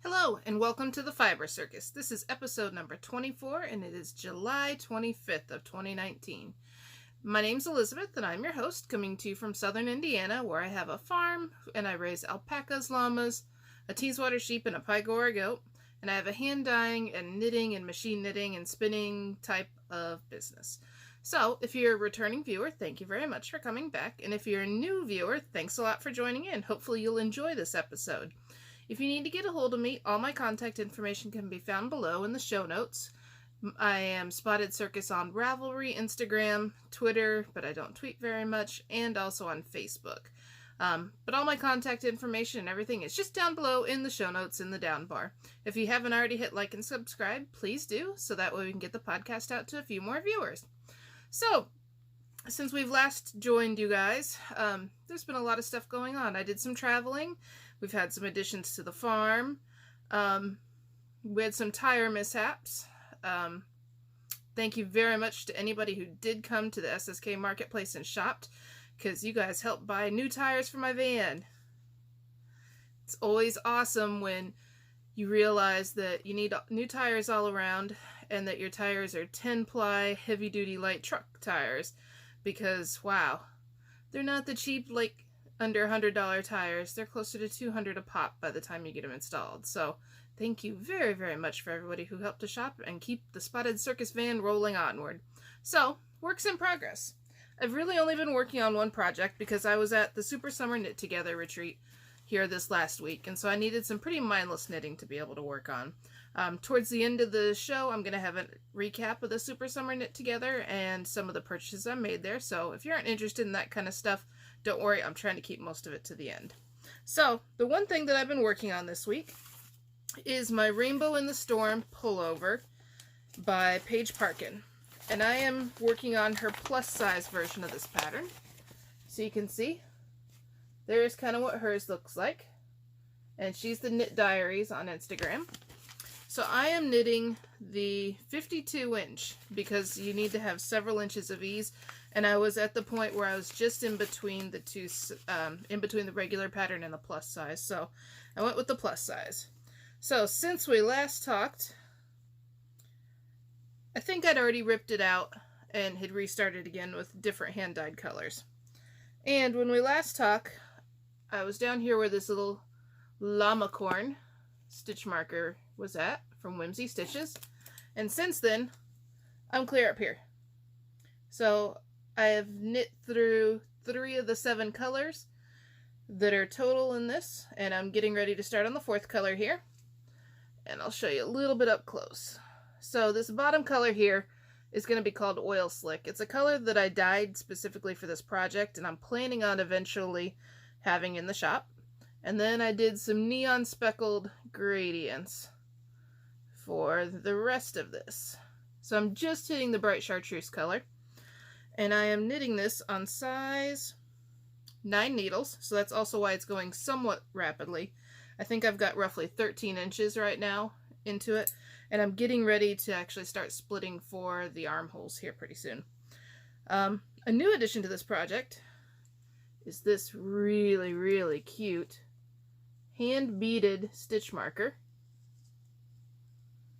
Hello and welcome to the Fiber Circus. This is episode number 24 and it is July 25th of 2019. My name's Elizabeth and I'm your host, coming to you from southern Indiana, where I have a farm and I raise alpacas, llamas, a Teeswater sheep, and a Pygora goat. And I have a hand dyeing and knitting and machine knitting and spinning type of business. So if you're a returning viewer, thank you very much for coming back. And if you're a new viewer, thanks a lot for joining in. Hopefully you'll enjoy this episode. If you need to get a hold of me, all my contact information can be found below in the show notes. I am Spottedcircus on Ravelry, Instagram, Twitter, but I don't tweet very much, and also on Facebook. But all my contact information and everything is just down below in the show notes in the down bar. If you haven't already hit like and subscribe, please do, so that way we can get the podcast out to a few more viewers. So, since we've last joined you guys, there's been a lot of stuff going on. I did some traveling. We've had some additions to the farm. We had some tire mishaps. Thank you very much to anybody who did come to the SSK Marketplace and shopped, because you guys helped buy new tires for my van. It's always awesome when you realize that you need new tires all around and that your tires are 10-ply heavy-duty light truck tires, because, wow, they're not the cheap, like, under $100 tires. They're closer to $200 a pop by the time you get them installed. So thank you very, very much for everybody who helped to shop and keep the Spottedcircus van rolling onward. So, works in progress. I've really only been working on one project because I was at the Super Summer Knit Together retreat here this last week, and so I needed some pretty mindless knitting to be able to work on. Towards the end of the show, I'm going to have a recap of the Super Summer Knit Together and some of the purchases I made there, so if you aren't interested in that kind of stuff, don't worry, I'm trying to keep most of it to the end. So, the one thing that I've been working on this week is my Rainbow in the Storm pullover by Paige Parkin. And I am working on her plus size version of this pattern. So you can see, there's kind of what hers looks like. And she's the Knit Diaries on Instagram. So I am knitting the 52 inch because you need to have several inches of ease. And I was at the point where I was just in between the two, in between the regular pattern and the plus size. So I went with the plus size. So since we last talked, I think I'd already ripped it out and had restarted again with different hand-dyed colors. And when we last talked, I was down here where this little llama corn stitch marker was at from Whimzee Stitches. And since then, I'm clear up here. So I have knit through 3 of the 7 colors that are total in this, and I'm getting ready to start on the 4th color here. And I'll show you a little bit up close. So this bottom color here is going to be called Oilslick. It's a color that I dyed specifically for this project, and I'm planning on eventually having in the shop. And then I did some neon speckled gradients for the rest of this. So I'm just hitting the bright chartreuse color. And I am knitting this on size 9 needles, so that's also why it's going somewhat rapidly. I think I've got roughly 13 inches right now into it, and I'm getting ready to actually start splitting for the armholes here pretty soon. A new addition to this project is this really, really cute hand-beaded stitch marker.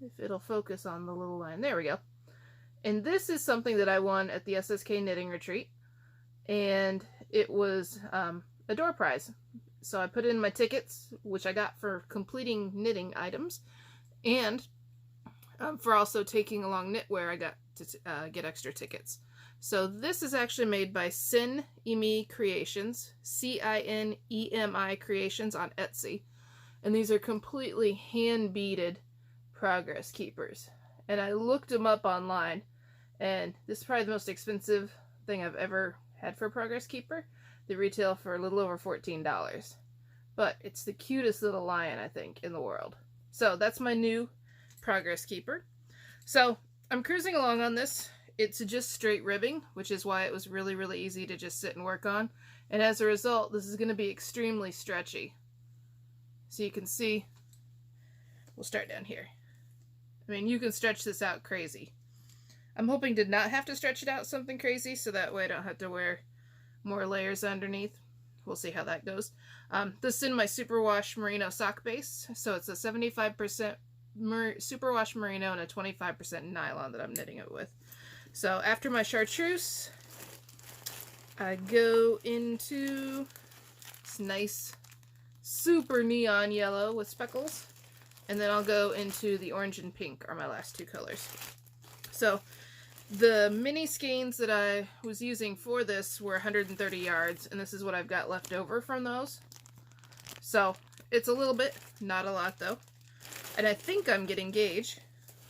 If it'll focus on the little line. There we go. And this is something that I won at the SSK Knitting Retreat, and it was a door prize. So I put in my tickets, which I got for completing knitting items, and for also taking along knitwear, I got to get extra tickets. So this is actually made by Cinemi Creations, Cinemi Creations on Etsy, and these are completely hand-beaded progress keepers. And I looked them up online, and this is probably the most expensive thing I've ever had for a progress keeper. They retail for a little over $14. But it's the cutest little lion, I think, in the world. So that's my new progress keeper. So I'm cruising along on this. It's just straight ribbing, which is why it was really, really easy to just sit and work on. And as a result, this is going to be extremely stretchy. So you can see, we'll start down here. I mean, you can stretch this out crazy. I'm hoping to not have to stretch it out something crazy, so that way I don't have to wear more layers underneath. we'll see how that goes. This is in my Superwash Merino sock base. So it's a 75% Superwash Merino and a 25% nylon that I'm knitting it with. So after my chartreuse, I go into this nice super neon yellow with speckles. And then I'll go into the orange and pink are my last two colors. So the mini skeins that I was using for this were 130 yards, and this is what I've got left over from those. So it's a little bit, not a lot though. And I think I'm getting gauge,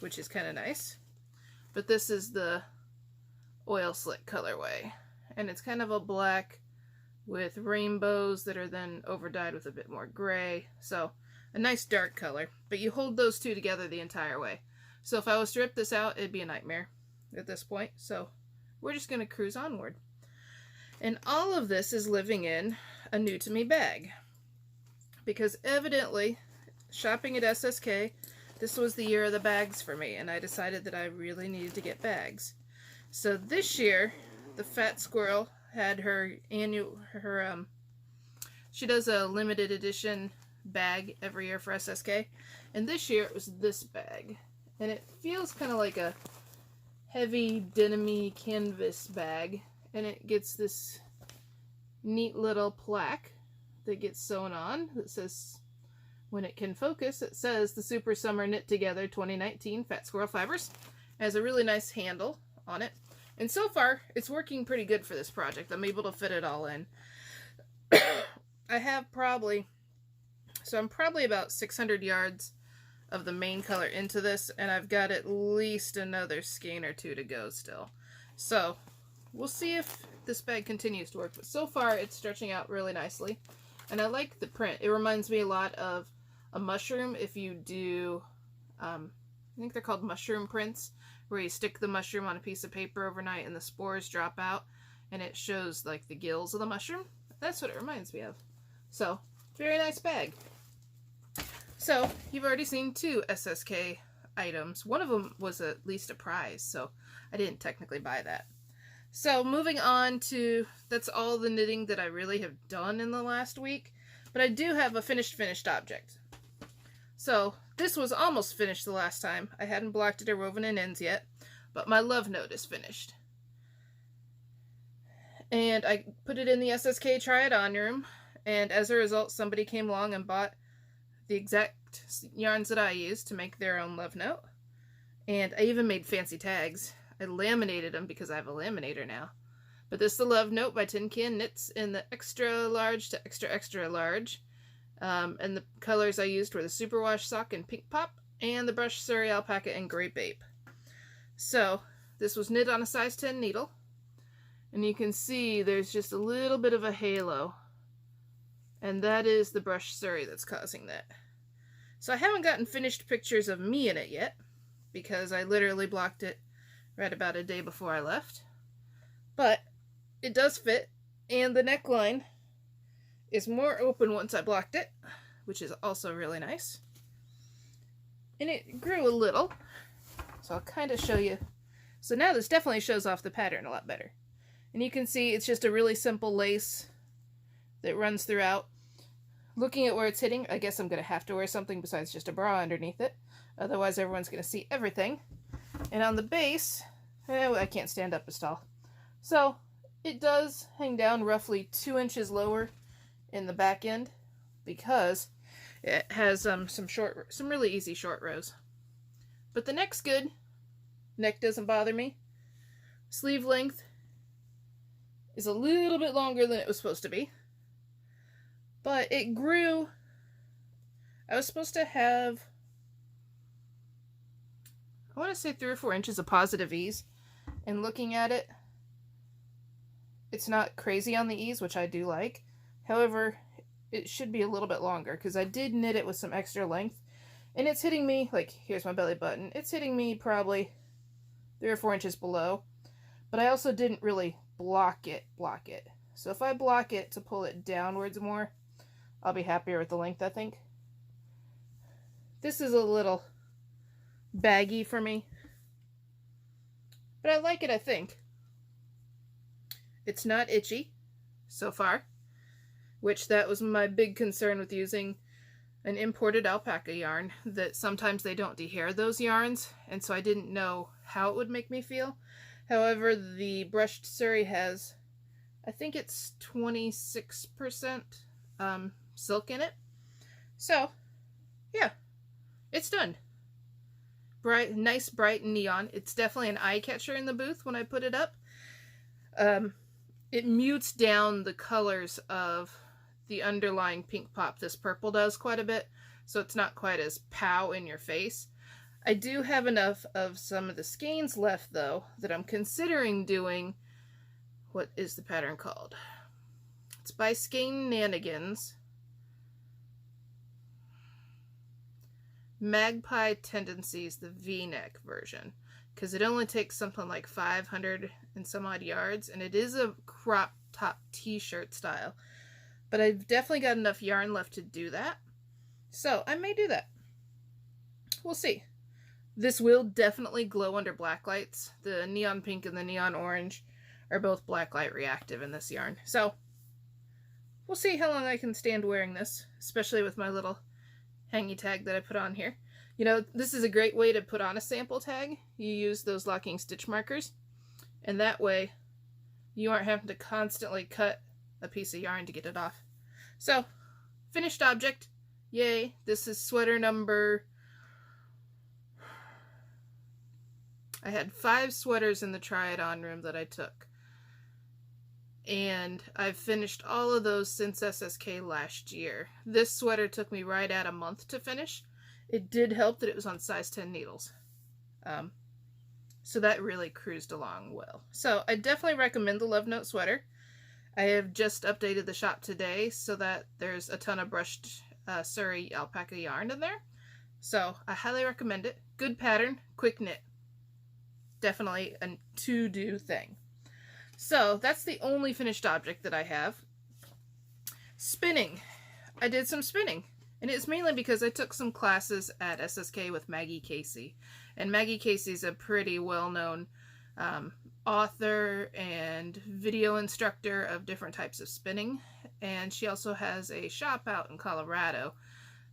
which is kind of nice. But this is the Oilslick colorway, and it's kind of a black with rainbows that are then overdyed with a bit more gray. So a nice dark color, but you hold those two together the entire way. So if I was to rip this out, it'd be a nightmare at this point. So we're just going to cruise onward. And all of this is living in a new to me bag. Because evidently, shopping at SSK, this was the year of the bags for me, and I decided that I really needed to get bags. So this year, the Fat Squirrel had her she does a limited edition bag every year for SSK, and this year it was this bag, and it feels kind of like a heavy denim-y canvas bag, and it gets this neat little plaque that gets sewn on that says, when it can focus, it says the Super Summer Knit Together 2019 Fat Squirrel Fibers. It has a really nice handle on it, and so far it's working pretty good for this project. I'm able to fit it all in. I have I'm probably about 600 yards of the main color into this, and I've got at least another skein or two to go still. So we'll see if this bag continues to work, but so far it's stretching out really nicely, and I like the print. It reminds me a lot of a mushroom. If you do, I think they're called mushroom prints, where you stick the mushroom on a piece of paper overnight and the spores drop out, and it shows like the gills of the mushroom. That's what it reminds me of. So, very nice bag. So, you've already seen two SSK items. One of them was at least a prize, so I didn't technically buy that. So, moving on to, that's all the knitting that I really have done in the last week, but I do have a finished object. So, this was almost finished the last time. I hadn't blocked it or woven in ends yet, but my love note is finished. And I put it in the SSK Try It On room, and as a result, somebody came along and bought the exact yarns that I used to make their own love note. And I even made fancy tags. I laminated them because I have a laminator now. But this is the love note by TinCan Knits in the extra large to extra large. And the colors I used were the Superwash Sock and Pink.Pop, and the brush Suri Alpaca and Grape. So this was knit on a size 10 needle. And you can see there's just a little bit of a halo. And that is the brush Suri that's causing that. So I haven't gotten finished pictures of me in it yet, because I literally blocked it right about a day before I left. But it does fit, and the neckline is more open once I blocked it, which is also really nice. And it grew a little, so I'll kind of show you. So now this definitely shows off the pattern a lot better. And you can see it's just a really simple lace that runs throughout. Looking at where it's hitting, I guess I'm going to have to wear something besides just a bra underneath it. Otherwise everyone's going to see everything. And on the base, I can't stand up as tall. So it does hang down roughly 2 inches lower in the back end, because it has some really easy short rows. But the neck's good. Neck doesn't bother me. Sleeve length is a little bit longer than it was supposed to be. But it grew. I was supposed to have, I want to say 3 or 4 inches of positive ease. And looking at it, it's not crazy on the ease, which I do like. However, it should be a little bit longer, because I did knit it with some extra length. And it's hitting me, like, here's my belly button. It's hitting me probably 3 or 4 inches below. But I also didn't really block it. So if I block it to pull it downwards more, I'll be happier with the length, I think. This is a little baggy for me, but I like it, I think. It's not itchy so far. which that was my big concern with using an imported alpaca yarn, that sometimes they don't dehair those yarns, and so I didn't know how it would make me feel. However, the brushed Suri has, I think it's 26% silk in it. So, yeah, it's done. Bright, nice, bright neon. It's definitely an eye catcher in the booth when I put it up. It mutes down the colors of the underlying Pink.Pop. This purple does quite a bit, so it's not quite as pow in your face. I do have enough of some of the skeins left, though, that I'm considering doing, what is the pattern called? It's by Skein-Nanigans. Magpie Tendencies, the V-neck version, because it only takes something like 500 and some odd yards, and it is a crop top t-shirt style. But I've definitely got enough yarn left to do that, so I may do that. We'll see. This will definitely glow under black lights. The neon pink and the neon orange are both blacklight reactive in this yarn, so we'll see how long I can stand wearing this, especially with my little hangy tag that I put on here. You know, this is a great way to put on a sample tag. You use those locking stitch markers, and that way you aren't having to constantly cut a piece of yarn to get it off. So, finished object. Yay. This is sweater number... I had 5 sweaters in the try-it-on room that I took. And I've finished all of those since SSK last year. This sweater took me right at a month to finish. It did help that it was on size 10 needles. So that really cruised along well. So I definitely recommend the Love Note sweater. I have just updated the shop today so that there's a ton of brushed Suri alpaca yarn in there. So I highly recommend it. Good pattern, quick knit. Definitely a to-do thing. So that's the only finished object that I have. Spinning. I did some spinning. And it's mainly because I took some classes at SSK with Maggie Casey. And Maggie Casey's a pretty well-known author and video instructor of different types of spinning. And she also has a shop out in Colorado,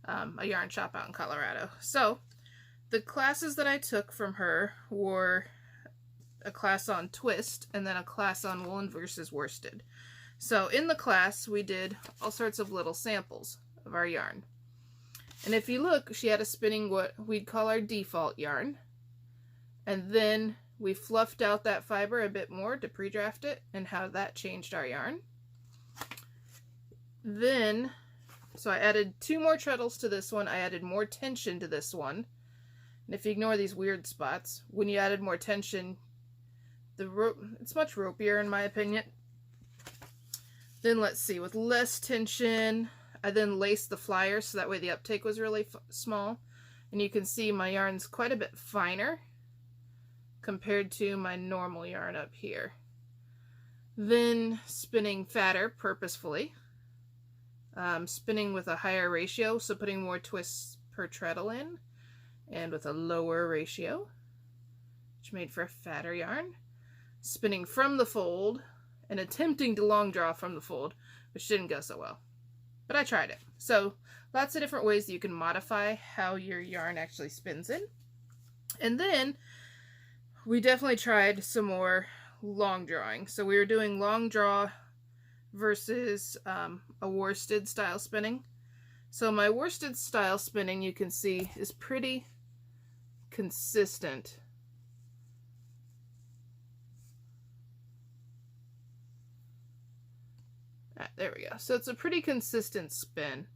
a yarn shop out in Colorado. So the classes that I took from her were a class on twist and then a class on woolen versus worsted. So in the class we did all sorts of little samples of our yarn. And if you look, she had us spinning what we'd call our default yarn. And then we fluffed out that fiber a bit more to pre-draft it and how that changed our yarn. Then, so I added 2 more treadles to this one. I added more tension to this one. And if you ignore these weird spots, when you added more tension, the rope, it's much ropier in my opinion. Then let's see, with less tension, I then laced the flyers so that way the uptake was really small. And you can see my yarn's quite a bit finer compared to my normal yarn up here. Then spinning fatter purposefully. Spinning with a higher ratio, so putting more twists per treadle in. And with a lower ratio, which made for a fatter yarn. Spinning from the fold and attempting to long draw from the fold, which didn't go so well. But I tried it. So lots of different ways that you can modify how your yarn actually spins in. And then we definitely tried some more long drawing. So we were doing long draw versus a worsted style spinning. So my worsted style spinning, you can see, is pretty consistent. There we go. So it's a pretty consistent spin.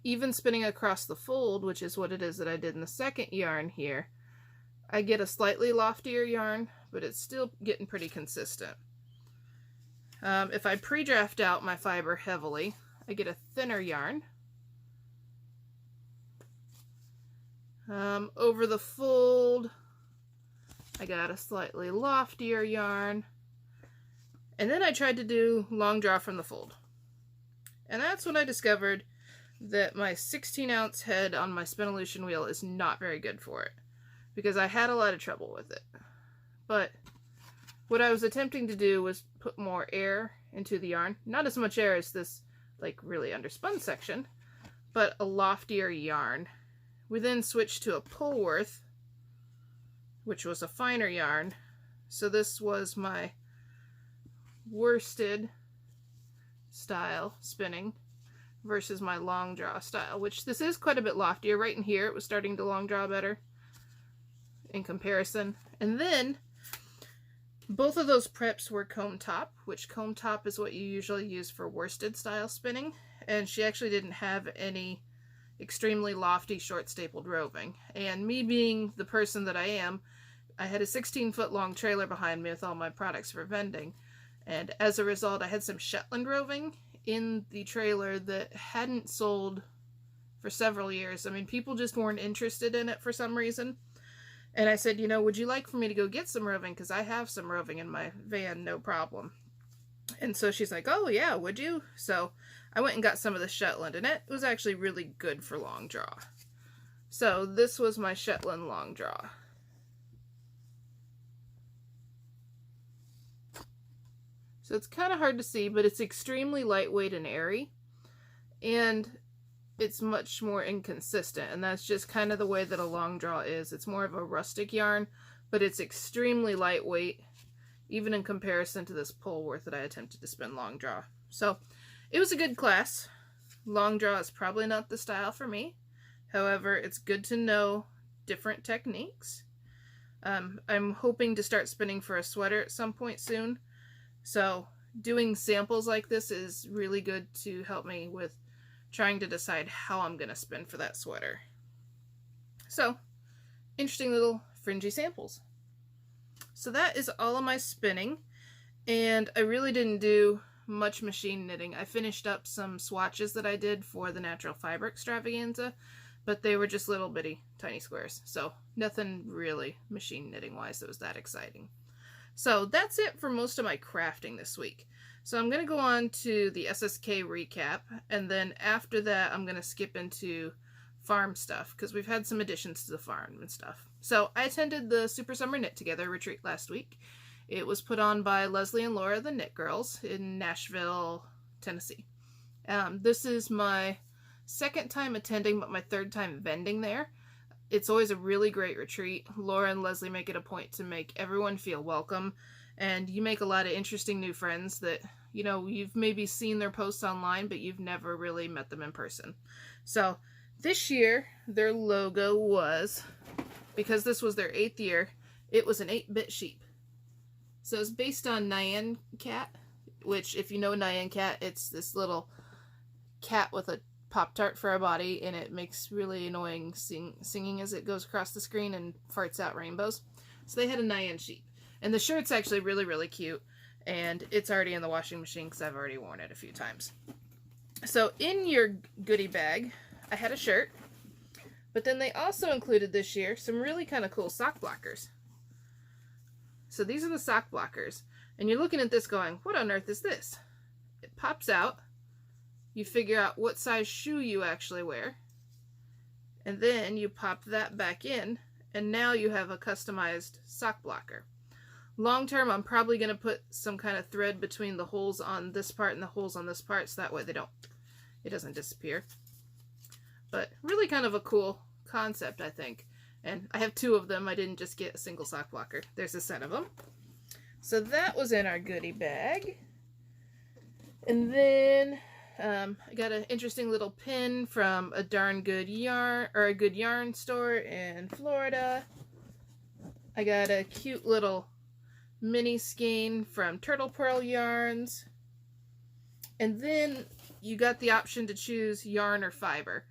Even spinning across the fold, which is what it is that I did in the second yarn here, I get a slightly loftier yarn, but it's still getting pretty consistent. If I pre-draft out my fiber heavily, I get a thinner yarn. Over the fold, I got a slightly loftier yarn. And then I tried to do long draw from the fold. And that's when I discovered that my 16-ounce head on my Spinolution wheel is not very good for it, because I had a lot of trouble with it. But what I was attempting to do was put more air into the yarn. Not as much air as this like really underspun section, but a loftier yarn. We then switched to a Pullworth, which was a finer yarn. So this was my worsted style spinning versus my long draw style, which this is quite a bit loftier. Right in here it was starting to long draw better in comparison. And then both of those preps were comb top, which comb top is what you usually use for worsted style spinning, and she actually didn't have any extremely lofty short stapled roving. And me being the person that I am, I had a 16-foot long trailer behind me with all my products for vending, and as a result I had some Shetland roving in the trailer that hadn't sold for several years. I mean, people just weren't interested in it for some reason. And I said, you know, would you like for me to go get some roving? Because I have some roving in my van, no problem. And so she's like, oh yeah, would you? So I went and got some of the Shetland, and it was actually really good for long draw. So this was my Shetland long draw. So it's kind of hard to see, but it's extremely lightweight and airy. And it's much more inconsistent, and that's just kind of the way that a long draw is. It's more of a rustic yarn, but it's extremely lightweight, even in comparison to this Pullworth that I attempted to spin long draw. So it was a good class. Long draw is probably not the style for me. However, it's good to know different techniques. I'm hoping to start spinning for a sweater at some point soon. So doing samples like this is really good to help me with trying to decide how I'm going to spin for that sweater. So, interesting little fringy samples. So that is all of my spinning, and I really didn't do much machine knitting. I finished up some swatches that I did for the natural fiber extravaganza, but they were just little bitty tiny squares, so nothing really machine knitting wise that was that exciting. So that's it for most of my crafting this week. So I'm going to go on to the SSK recap, and then after that I'm going to skip into farm stuff, because we've had some additions to the farm and stuff. So I attended the Super Summer Knit Together retreat last week. It was put on by Leslie and Laura, the Knit Girls, in Nashville, Tennessee. This is my second time attending, but my third time vending there. It's always a really great retreat. Laura and Leslie make it a point to make everyone feel welcome, and you make a lot of interesting new friends that, you know, you've maybe seen their posts online, but you've never really met them in person. So this year, their logo was, because this was their 8th year, it was an 8-bit sheep. So it's based on Nyan Cat, which, if you know Nyan Cat, it's this little cat with a Pop-Tart for a body, and it makes really annoying singing as it goes across the screen and farts out rainbows. So they had a Nyan sheep. And the shirt's actually really, really cute, and it's already in the washing machine because I've already worn it a few times. So in your goodie bag, I had a shirt, but then they also included this year some really kind of cool sock blockers. So these are the sock blockers, and you're looking at this going, what on earth is this? It pops out. You figure out what size shoe you actually wear, and then you pop that back in, and now you have a customized sock blocker. Long term, I'm probably going to put some kind of thread between the holes on this part and the holes on this part, so that way it doesn't disappear. But really kind of a cool concept, I think. And I have 2 of them. I didn't just get a single sock blocker. There's a set of them. So that was in our goodie bag. And then I got an interesting little pin from a darn good yarn, or a good yarn store in Florida. I got a cute little mini skein from Turtle Pearl Yarns. And then you got the option to choose yarn or fiber.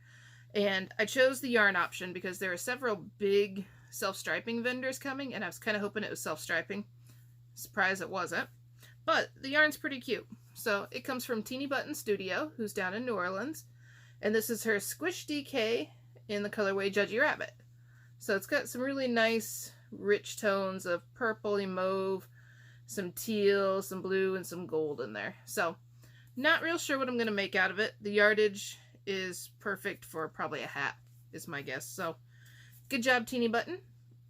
And I chose the yarn option because there are several big self-striping vendors coming, and I was kind of hoping it was self-striping. Surprised it wasn't. But the yarn's pretty cute. So it comes from Teeny Button Studio, who's down in New Orleans. And this is her Squish DK in the colorway Judgy Rabbit. So it's got some really nice rich tones of purpley mauve, some teal, some blue, and some gold in there. So not real sure what I'm going to make out of it. The yardage is perfect for probably a hat, is my guess. So good job, Teeny Button.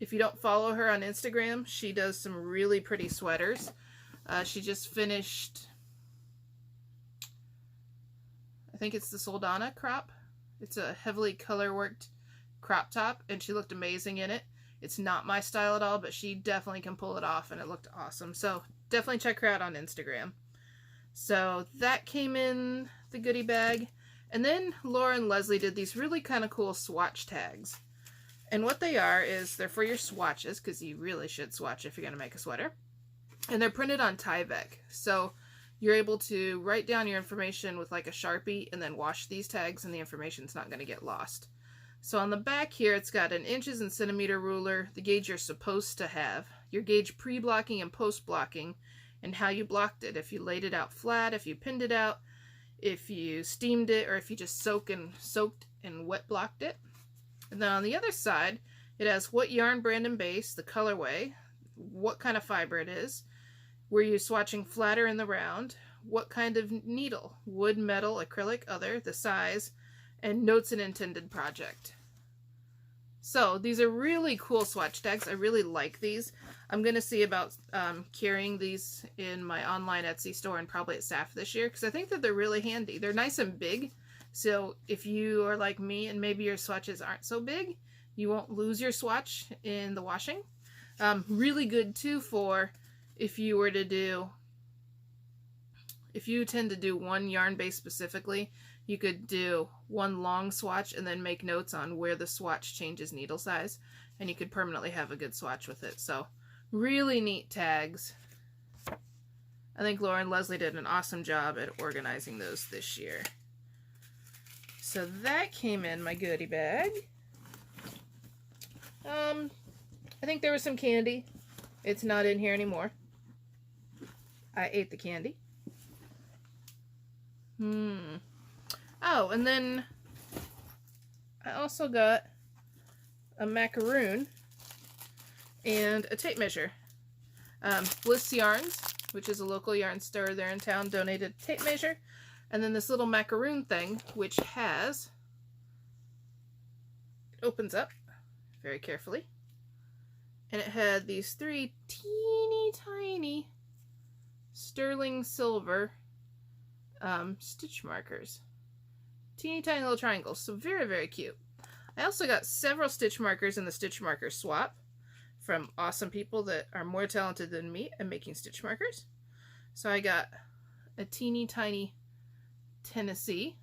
If you don't follow her on Instagram, she does some really pretty sweaters. She just finished think it's the Soldana crop. It's a heavily color worked crop top, and she looked amazing in it. It's not my style at all, but she definitely can pull it off, and it looked awesome. So definitely check her out on Instagram. So that came in the goodie bag. And then Laura and Leslie did these really kind of cool swatch tags. And what they are is they're for your swatches, because you really should swatch if you're going to make a sweater. And they're printed on Tyvek. So you're able to write down your information with like a Sharpie and then wash these tags, and the information's not going to get lost. So on the back here, it's got an inches and centimeter ruler, the gauge you're supposed to have, your gauge pre-blocking and post-blocking, and how you blocked it. If you laid it out flat, if you pinned it out, if you steamed it, or if you just soaked and wet blocked it. And then on the other side, it has what yarn brand and base, the colorway, what kind of fiber it is, were you swatching flatter in the round, what kind of needle, wood, metal, acrylic, other, the size, and notes and intended project. So these are really cool swatch tags. I really like these. I'm going to see about carrying these in my online Etsy store and probably at SAFF this year, because I think that they're really handy. They're nice and big, so if you are like me and maybe your swatches aren't so big, you won't lose your swatch in the washing. Really good too for if you were to do, if you tend to do one yarn base specifically, you could do one long swatch and then make notes on where the swatch changes needle size, and you could permanently have a good swatch with it. So really neat tags. I think Laura and Leslie did an awesome job at organizing those this year. So that came in my goodie bag. I think there was some candy. It's not in here anymore. I ate the candy. Oh, and then I also got a macaroon and a tape measure. Bliss Yarns, which is a local yarn store there in town, donated a tape measure. And then this little macaroon thing, which has, it opens up very carefully. And it had these 3 teeny tiny sterling silver stitch markers. Teeny tiny little triangles. So very, very cute. I also got several stitch markers in the stitch marker swap from awesome people that are more talented than me at making stitch markers. So I got a teeny tiny Tennessee.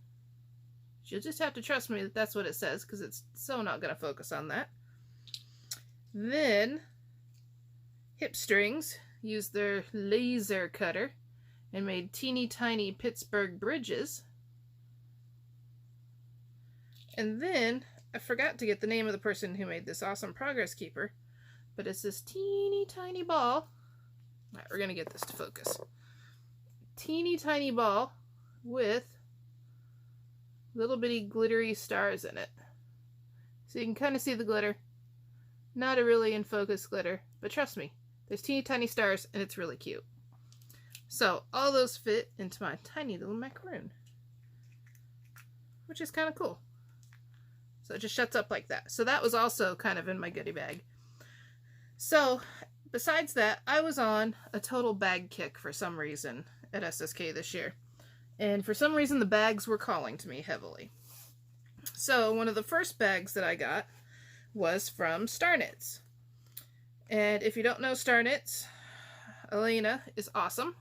You'll just have to trust me that that's what it says, because it's so not going to focus on that. Then Hip Strings used their laser cutter and made teeny tiny Pittsburgh bridges. And then I forgot to get the name of the person who made this awesome progress keeper, but it's this teeny tiny ball. All right, we're going to get this to focus. Teeny tiny ball with little bitty glittery stars in it. So you can kind of see the glitter. Not a really in focus glitter, but trust me, there's teeny tiny stars and it's really cute. So all those fit into my tiny little macaroon, which is kind of cool. So it just shuts up like that. So that was also kind of in my goodie bag. So besides that, I was on a total bag kick for some reason at SSK this year. And for some reason the bags were calling to me heavily. So one of the first bags that I got was from Star Knits. And if you don't know Star Knits, Elena is awesome.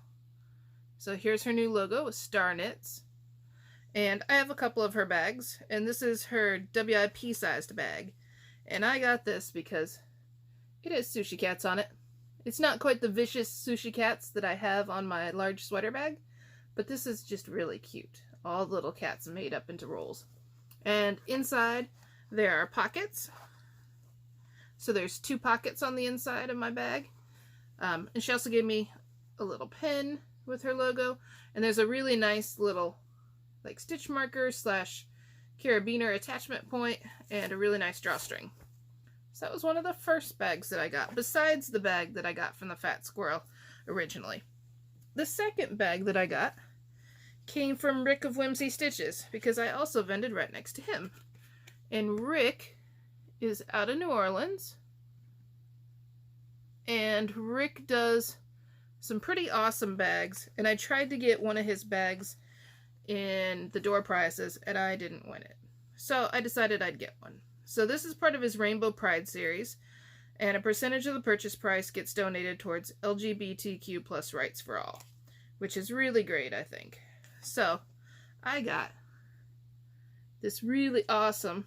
So here's her new logo with Star Knits. And I have a couple of her bags, and this is her WIP sized bag. And I got this because it has sushi cats on it. It's not quite the vicious sushi cats that I have on my large sweater bag, but this is just really cute. All the little cats made up into rolls. And inside there are pockets. So there's 2 pockets on the inside of my bag. And she also gave me a little pin with her logo. And there's a really nice little like stitch marker / carabiner attachment point and a really nice drawstring. So that was one of the first bags that I got, besides the bag that I got from the Fat Squirrel originally. The second bag that I got came from Rick of Whimzee Stitches, because I also vended right next to him. And Rick is out of New Orleans, and Rick does some pretty awesome bags, and I tried to get one of his bags in the door prizes, and I didn't win it. So I decided I'd get one. So this is part of his Rainbow Pride series, and a percentage of the purchase price gets donated towards LGBTQ plus rights for all, which is really great, I think. So I got this really awesome,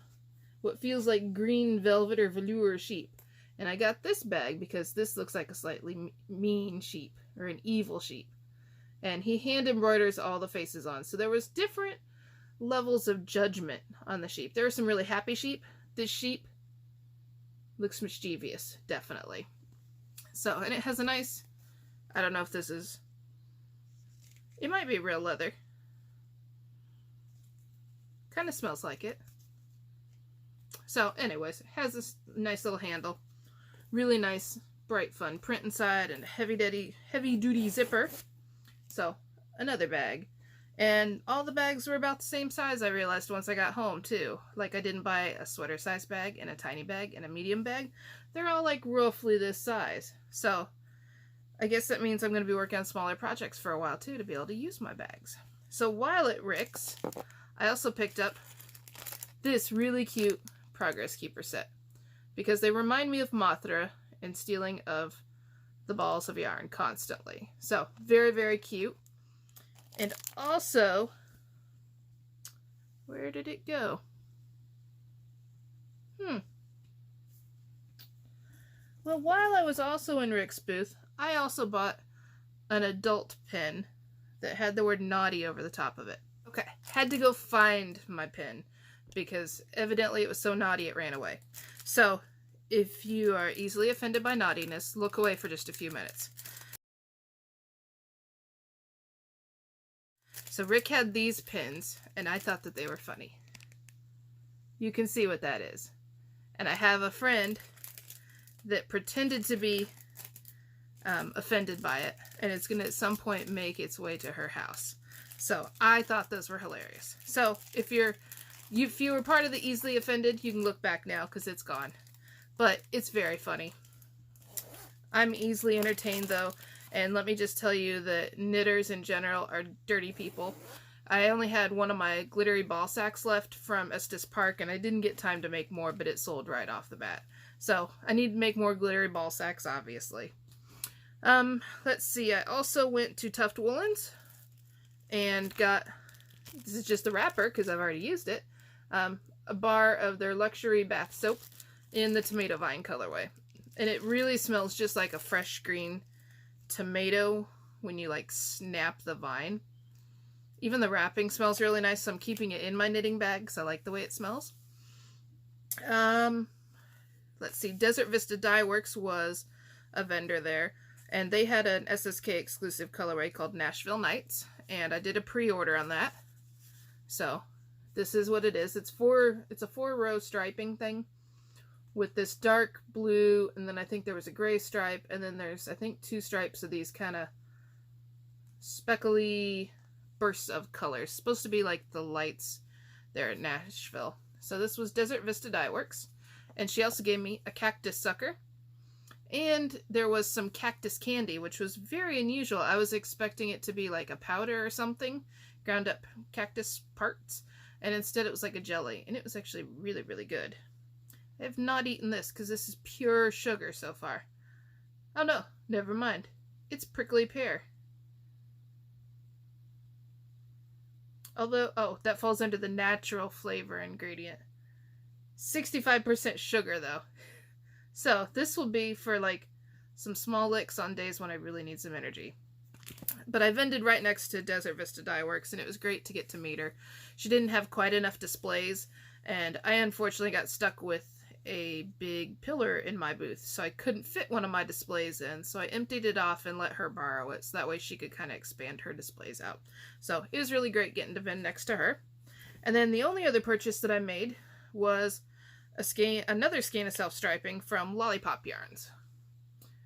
what feels like green velvet or velour sheep. And I got this bag because this looks like a slightly mean sheep, or an evil sheep. And he hand embroiders all the faces on. So there was different levels of judgment on the sheep. There were some really happy sheep. This sheep looks mischievous, definitely. So, and it has a nice, I don't know if this is, it might be real leather. Kind of smells like it. So anyways, it has this nice little handle. Really nice, bright, fun print inside, and a heavy duty zipper. So another bag. And all the bags were about the same size, I realized once I got home too. Like, I didn't buy a sweater size bag and a tiny bag and a medium bag. They're all like roughly this size. So I guess that means I'm going to be working on smaller projects for a while too to be able to use my bags. So while at Rick's, I also picked up this really cute Progress Keeper set, because they remind me of Mothra and stealing of the balls of yarn constantly. So very, very cute. And also, where did it go? Well, while I was also in Rick's booth, I also bought an adult pin that had the word naughty over the top of it. Okay, had to go find my pin because evidently it was so naughty it ran away. So if you are easily offended by naughtiness, look away for just a few minutes. So Rick had these pins, and I thought that they were funny. You can see what that is. And I have a friend that pretended to be offended by it, and it's going to at some point make its way to her house. So I thought those were hilarious. So if you were part of the easily offended, you can look back now because it's gone. But it's very funny. I'm easily entertained though. And let me just tell you that knitters in general are dirty people. I only had one of my glittery ball sacks left from Estes Park, and I didn't get time to make more, but it sold right off the bat. So I need to make more glittery ball sacks, obviously. Let's see. I also went to Tuft Woolens and got, this is just the wrapper because I've already used it, a bar of their luxury bath soap in the tomato vine colorway. And it really smells just like a fresh green tomato when you like snap the vine. Even the wrapping smells really nice, so I'm keeping it in my knitting bag because I like the way it smells. Let's see, Desert Vista Dyeworks was a vendor there, and they had an SSK exclusive colorway called Nashville Nights, and I did a pre-order on that. So this is what it is. It's a 4-row striping thing with this dark blue, and then I think there was a gray stripe, and then there's, I think, 2 stripes of these kind of speckly bursts of colors. Supposed to be like the lights there at Nashville. So this was Desert Vista Dyeworks, and she also gave me a cactus sucker, and there was some cactus candy, which was very unusual. I was expecting it to be like a powder or something, ground up cactus parts, and instead it was like a jelly, and it was actually really, really good. I have not eaten this because this is pure sugar so far. Oh no, never mind. It's prickly pear. Although, oh, that falls under the natural flavor ingredient. 65% sugar though. So this will be for like some small licks on days when I really need some energy. But I vended right next to Desert Vista Dyeworks, and it was great to get to meet her. She didn't have quite enough displays, and I unfortunately got stuck with a big pillar in my booth, so I couldn't fit one of my displays in, so I emptied it off and let her borrow it, so that way she could kind of expand her displays out. So it was really great getting to vend next to her. And then the only other purchase that I made was another skein of self-striping from Lollypop yarns.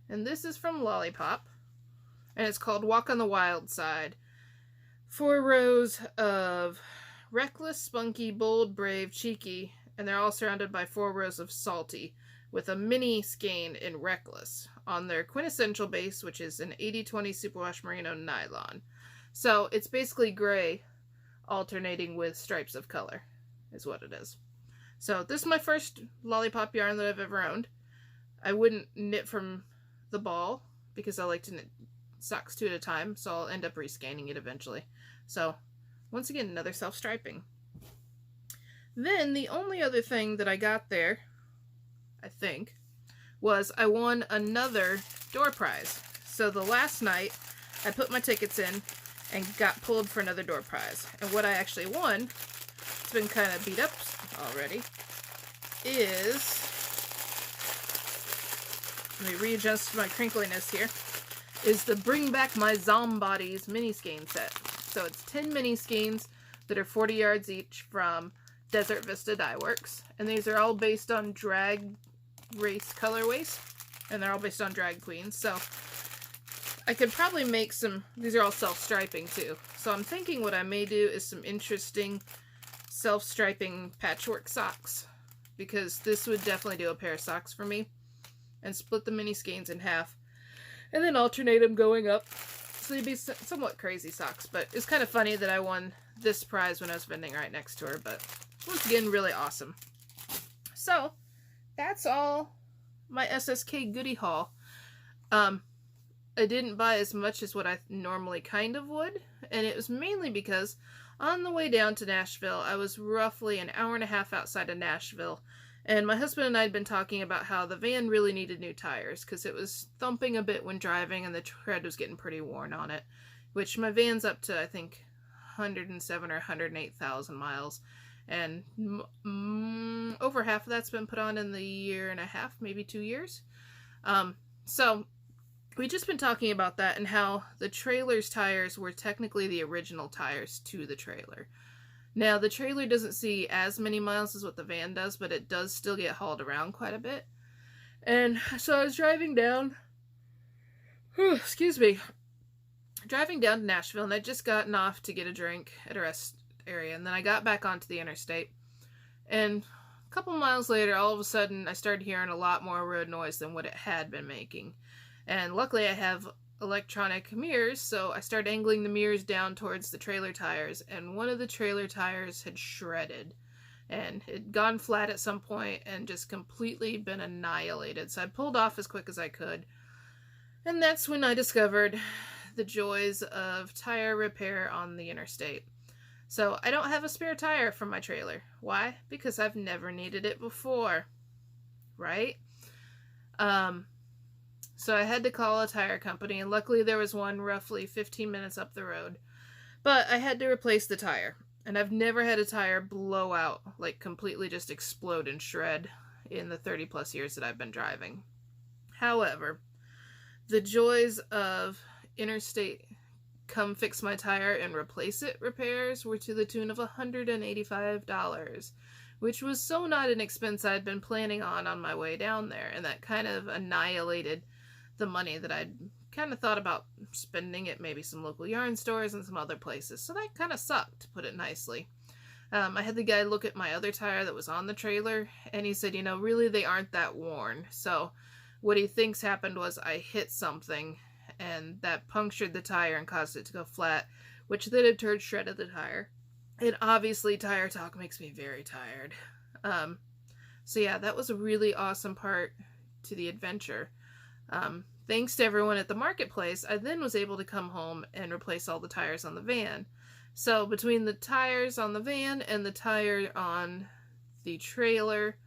And this is from Lollypop, and it's called Walk on the Wild Side. 4 rows of reckless, spunky, bold, brave, cheeky, and they're all surrounded by 4 rows of salty, with a mini skein in reckless on their quintessential base, which is an 80/20 superwash merino nylon. So it's basically gray alternating with stripes of color is what it is. So this is my first Lollypop yarn that I've ever owned. I wouldn't knit from the ball because I like to knit socks 2 at a time, so I'll end up rescanning it eventually. So once again, another self-striping. Then the only other thing that I got there, I think, was I won another door prize. So the last night I put my tickets in and got pulled for another door prize. And what I actually won, it's been kind of beat up already, is, let me readjust my crinkliness here, is the Bring Back My Zombodies mini skein set. So it's 10 mini skeins that are 40 yards each from Desert Vista Dyeworks. And these are all based on drag race colorways. And they're all based on drag queens. So I could probably make some, these are all self-striping too. So I'm thinking what I may do is some interesting self-striping patchwork socks. Because this would definitely do a pair of socks for me. And split the mini skeins in half. And then alternate them going up. So they'd be somewhat crazy socks. But it's kind of funny that I won this prize when I was vending right next to her. But once again, really awesome. So, that's all my SSK goodie haul. I didn't buy as much as what I normally kind of would. And it was mainly because on the way down to Nashville, I was roughly an hour and a half outside of Nashville. And my husband and I had been talking about how the van really needed new tires because it was thumping a bit when driving and the tread was getting pretty worn on it. Which my van's up to, I think, 107 or 108,000 miles. And over half of that's been put on in the year and a half, maybe 2 years. So we've just been talking about that and how the trailer's tires were technically the original tires to the trailer. Now, the trailer doesn't see as many miles as what the van does, but it does still get hauled around quite a bit. And so I was driving down, driving down to Nashville, and I'd just gotten off to get a drink at a rest area, and then I got back onto the interstate, and a couple miles later, all of a sudden, I started hearing a lot more road noise than what it had been making. And luckily, I have electronic mirrors, so I started angling the mirrors down towards the trailer tires, and one of the trailer tires had shredded and it had gone flat at some point and just completely been annihilated. So I pulled off as quick as I could, and that's when I discovered the joys of tire repair on the interstate. So I don't have a spare tire for my trailer. Why? Because I've never needed it before, right? So I had to call a tire company, and luckily there was one roughly 15 minutes up the road. But I had to replace the tire, and I've never had a tire blow out, like completely just explode and shred in the 30 plus years that I've been driving. However, the joys of interstate come fix my tire and replace it repairs were to the tune of $185. Which was so not an expense I'd been planning on my way down there, and that kind of annihilated the money that I'd kind of thought about spending at maybe some local yarn stores and some other places. So that kind of sucked, to put it nicely. I had the guy look at my other tire that was on the trailer, and he said, you know, really they aren't that worn. So what he thinks happened was I hit something, and that punctured the tire and caused it to go flat, which then in turn shredded the tire. And obviously, tire talk makes me very tired. So yeah, that was a really awesome part to the adventure. Thanks to everyone at the marketplace, I then was able to come home and replace all the tires on the van. So between the tires on the van and the tire on the trailer,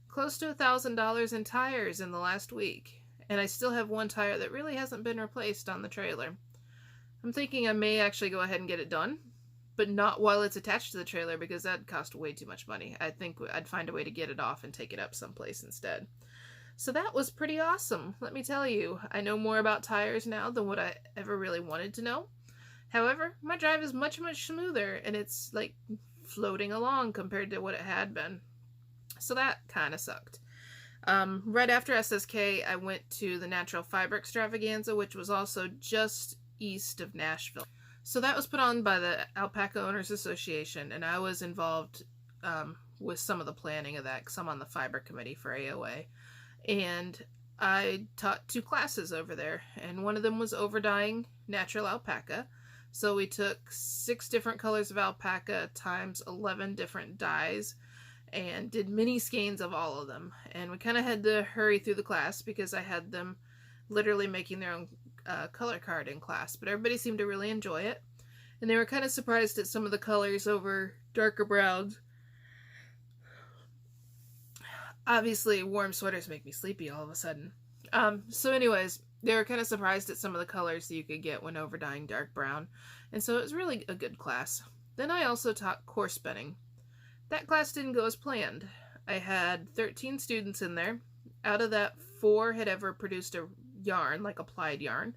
close to $1,000 in tires in the last week. And I still have one tire that really hasn't been replaced on the trailer. I'm thinking I may actually go ahead and get it done. But not while it's attached to the trailer, because that'd cost way too much money. I think I'd find a way to get it off and take it up someplace instead. So that was pretty awesome, let me tell you. I know more about tires now than what I ever really wanted to know. However, my drive is much, much smoother, and it's like floating along compared to what it had been. So that kind of sucked. Right after SSK, I went to the Natural Fiber Extravaganza, which was also just east of Nashville. So that was put on by the Alpaca Owners Association, and I was involved with some of the planning of that, because I'm on the fiber committee for AOA. And I taught 2 classes over there, and one of them was overdying natural alpaca. So we took 6 different colors of alpaca times 11 different dyes and did mini skeins of all of them. And we kind of had to hurry through the class because I had them literally making their own color card in class. But everybody seemed to really enjoy it. And they were kind of surprised at some of the colors over darker browns. Obviously, warm sweaters make me sleepy all of a sudden. So anyways, they were kind of surprised at some of the colors that you could get when over dyeing dark brown. And so it was really a good class. Then I also taught core spinning. That class didn't go as planned. I had 13 students in there. Out of that, 4 had ever produced a yarn, like applied yarn.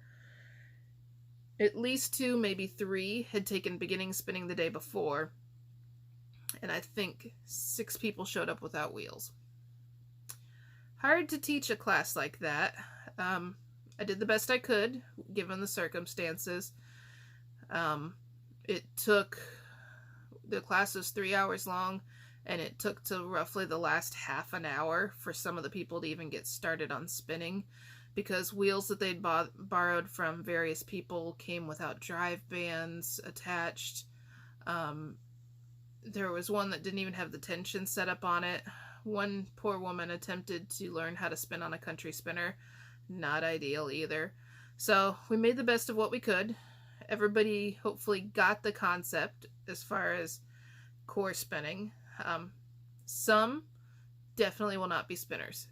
At least 2, maybe 3, had taken beginning spinning the day before. And I think 6 people showed up without wheels. Hard to teach a class like that. I did the best I could, given the circumstances. The class was 3 hours long, and it took till roughly the last half an hour for some of the people to even get started on spinning, because wheels that they'd borrowed from various people came without drive bands attached. There was one that didn't even have the tension set up on it. One poor woman attempted to learn how to spin on a country spinner. Not ideal either. So we made the best of what we could. Everybody hopefully got the concept as far as core spinning. Some definitely will not be spinners.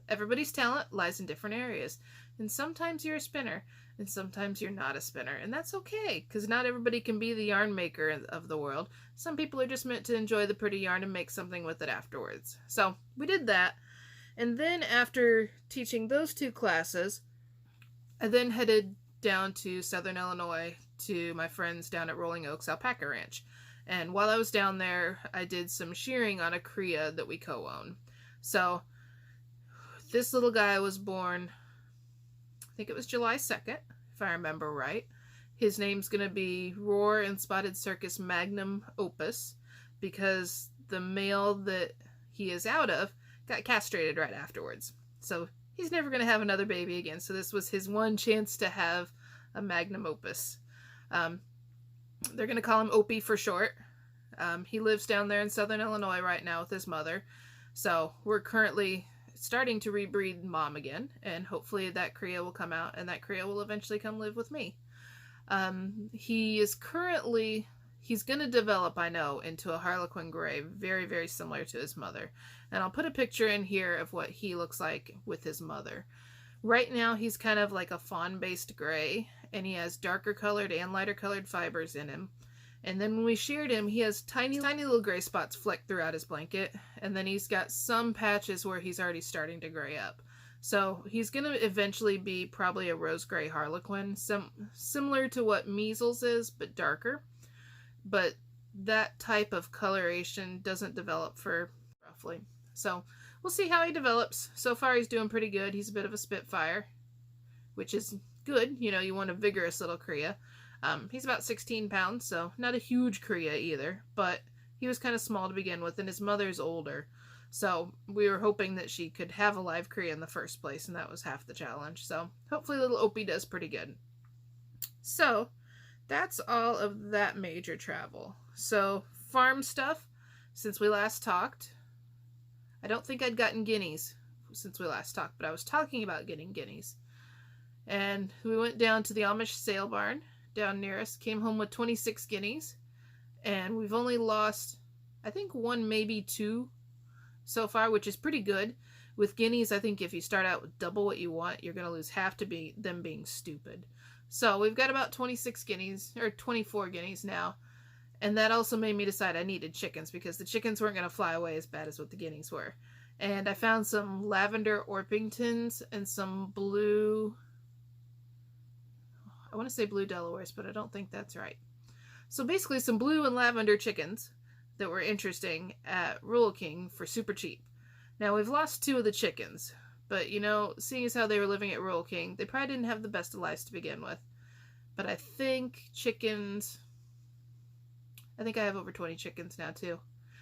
Everybody's talent lies in different areas. And sometimes you're a spinner, and sometimes you're not a spinner. And that's okay, because not everybody can be the yarn maker of the world. Some people are just meant to enjoy the pretty yarn and make something with it afterwards. So we did that. And then after teaching those 2 classes, I then headed down to Southern Illinois to my friends down at Rolling Oaks Alpaca Ranch. And while I was down there, I did some shearing on a cria that we co-own. So this little guy was born, I think it was July 2nd, if I remember right. His name's going to be Roar and Spottedcircus Magnum Opus, because the male that he is out of got castrated right afterwards. So he's never going to have another baby again. So this was his one chance to have a Magnum Opus. They're going to call him Opie for short. He lives down there in Southern Illinois right now with his mother. So we're currently starting to rebreed mom again, and hopefully that cria will come out, and that cria will eventually come live with me. He's going to develop, I know, into a Harlequin gray, very, very similar to his mother. And I'll put a picture in here of what he looks like with his mother. Right now, he's kind of like a fawn-based gray, and he has darker colored and lighter colored fibers in him. And then when we sheared him, he has tiny little gray spots flecked throughout his blanket, and then he's got some patches where he's already starting to gray up. So he's going to eventually be probably a rose gray Harlequin, similar to what Measles is, but darker. But that type of coloration doesn't develop for roughly. So we'll see how he develops. So far he's doing pretty good. He's a bit of a spitfire, which is good. You want a vigorous little cria. He's about 16 pounds, so not a huge cria either, but he was kind of small to begin with, and his mother's older. So we were hoping that she could have a live cria in the first place, and that was half the challenge. So hopefully little Opie does pretty good. So that's all of that major travel. So farm stuff, since we last talked, I don't think I'd gotten guineas since we last talked, but I was talking about getting guineas. And we went down to the Amish sale barn down near us, came home with 26 guineas, and we've only lost, I think, 1, maybe 2 so far, which is pretty good. With guineas, I think if you start out with double what you want, you're going to lose half to them being stupid. So we've got about 26 guineas, or 24 guineas now, and that also made me decide I needed chickens, because the chickens weren't going to fly away as bad as what the guineas were. And I found some lavender Orpingtons and some blue, I want to say blue Delawares, but I don't think that's right. So basically some blue and lavender chickens that were interesting at Rural King for super cheap. Now we've lost 2 of the chickens, but seeing as how they were living at Rural King, they probably didn't have the best of lives to begin with. But I think chickens, I think I have over 20 chickens now too.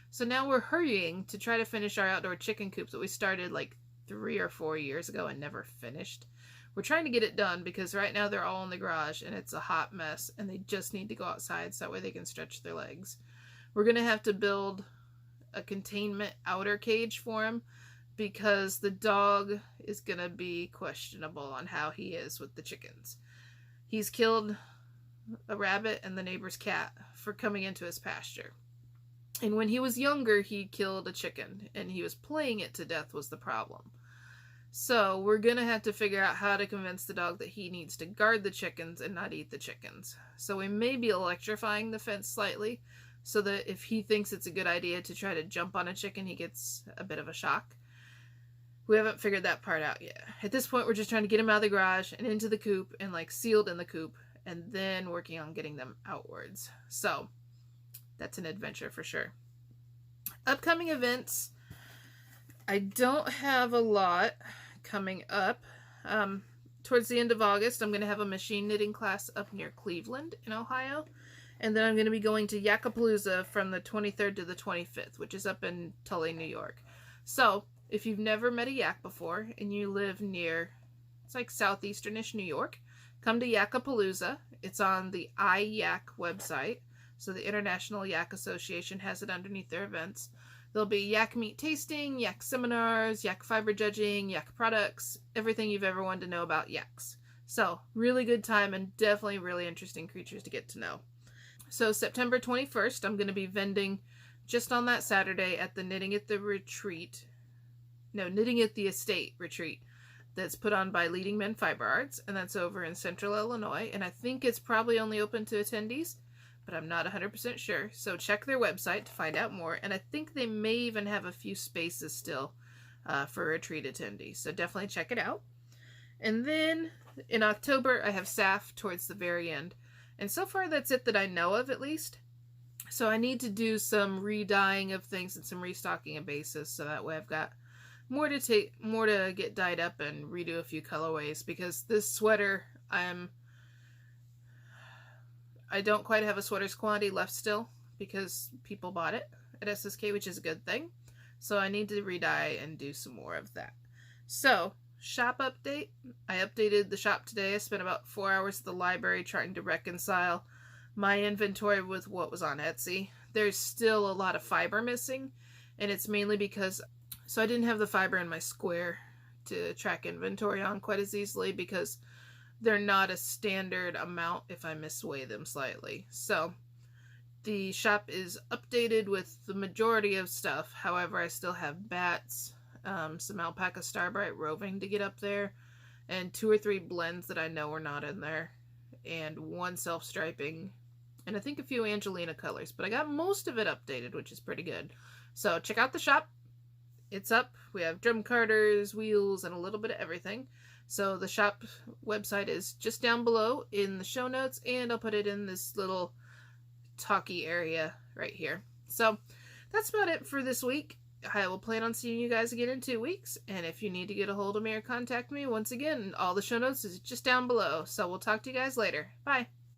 So now we're hurrying to try to finish our outdoor chicken coops that we started like 3 or 4 years ago and never finished. We're trying to get it done because right now they're all in the garage and it's a hot mess and they just need to go outside so that way they can stretch their legs. We're going to have to build a containment outer cage for him because the dog is going to be questionable on how he is with the chickens. He's killed a rabbit and the neighbor's cat for coming into his pasture. And when he was younger, he killed a chicken, and he was playing it to death was the problem. So we're going to have to figure out how to convince the dog that he needs to guard the chickens and not eat the chickens. So we may be electrifying the fence slightly, so that if he thinks it's a good idea to try to jump on a chicken, he gets a bit of a shock. We haven't figured that part out yet. At this point, we're just trying to get him out of the garage and into the coop and like sealed in the coop, and then working on getting them outwards. So that's an adventure for sure. Upcoming events. I don't have a lot coming up. Towards the end of August, I'm going to have a machine knitting class up near Cleveland in Ohio. And then I'm going to be going to Yakapalooza from the 23rd to the 25th, which is up in Tully, New York. So if you've never met a yak before and you live near, it's like southeasternish New York, come to Yakapalooza. It's on the IYAK website. So the International Yak Association has it underneath their events. There'll be yak meat tasting, yak seminars, yak fiber judging, yak products, everything you've ever wanted to know about yaks. So really good time and definitely really interesting creatures to get to know. So September 21st, I'm going to be vending just on that Saturday at the Knitting at the Estate retreat that's put on by Leading Men Fiber Arts, and that's over in Central Illinois, and I think it's probably only open to attendees, but I'm not 100% sure, so check their website to find out more, and I think they may even have a few spaces still for retreat attendees, so definitely check it out. And then in October, I have SAFF towards the very end, and so far that's it that I know of at least, so I need to do some re-dyeing of things and some restocking of bases, so that way I've got more to get dyed up and redo a few colorways, because this sweater, I don't quite have a sweater's quantity left still because people bought it at SSK, which is a good thing. So I need to re-dye and do some more of that. So, shop update. I updated the shop today. I spent about 4 hours at the library trying to reconcile my inventory with what was on Etsy. There's still a lot of fiber missing, and it's mainly because I didn't have the fiber in my square to track inventory on quite as easily because they're not a standard amount if I misweigh them slightly. So the shop is updated with the majority of stuff. However, I still have bats, some alpaca starbright roving to get up there, and 2 or 3 blends that I know are not in there, and 1 self-striping, and I think a few Angelina colors. But I got most of it updated, which is pretty good. So check out the shop. It's up. We have drum carters, wheels, and a little bit of everything. So the shop website is just down below in the show notes, and I'll put it in this little talky area right here. So that's about it for this week. I will plan on seeing you guys again in 2 weeks, and if you need to get a hold of me or contact me, once again, all the show notes is just down below. So we'll talk to you guys later. Bye.